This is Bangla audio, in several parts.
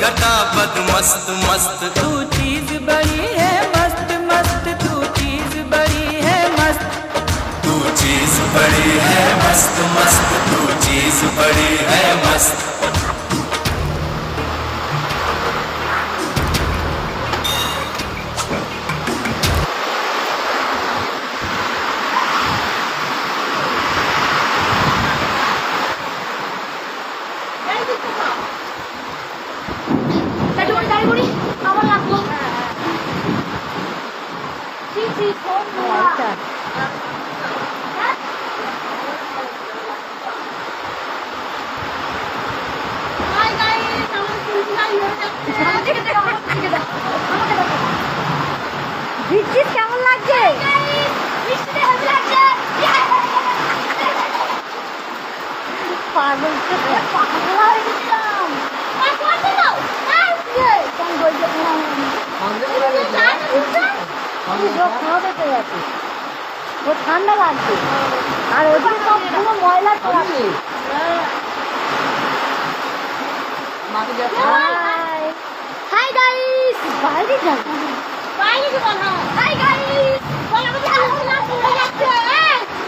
घटा बद मस्त मस्त। तू चीज बड़ी है मस्त मस्त, तू चीज बड़ी है मस्त। तू चीज बड़ी है मस्त मस्त, तू चीज बड़ी है मस्त। বৃষ্টির কেমন লাগছে? পাগল ঠান্ডা লাগছে আর ওদিকে সব পুরো ময়লা আছে। হাই গাইস, বাইরে যাও বাইরে যাও না। হাই গাইস, বলা বলি আলোচনা করে যাচ্ছে।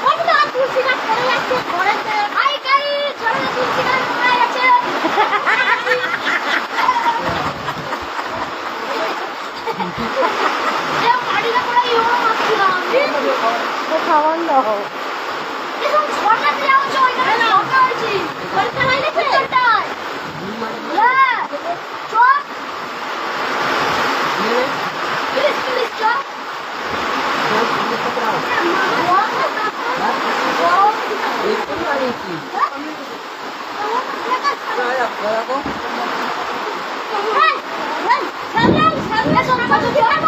কত তো তুলসী গাছ পড়ে যাচ্ছে ঘরেতে। হাই গাইস, চলো না তুলসী গাছ পড়ে যাচ্ছে। এ মাটিটা পড়ে ইওর মারছিলাম। তো খাওয়ান দাও। এখন ঝর্ণা দিয়ে আসো, ওইখানে ঝর্ণা হয়েছে। ঝর্ণা হয় না ঝর্ণাটায়। হ্যাঁ, চল। প্লিজ প্লিজ চল। সামনে সামনে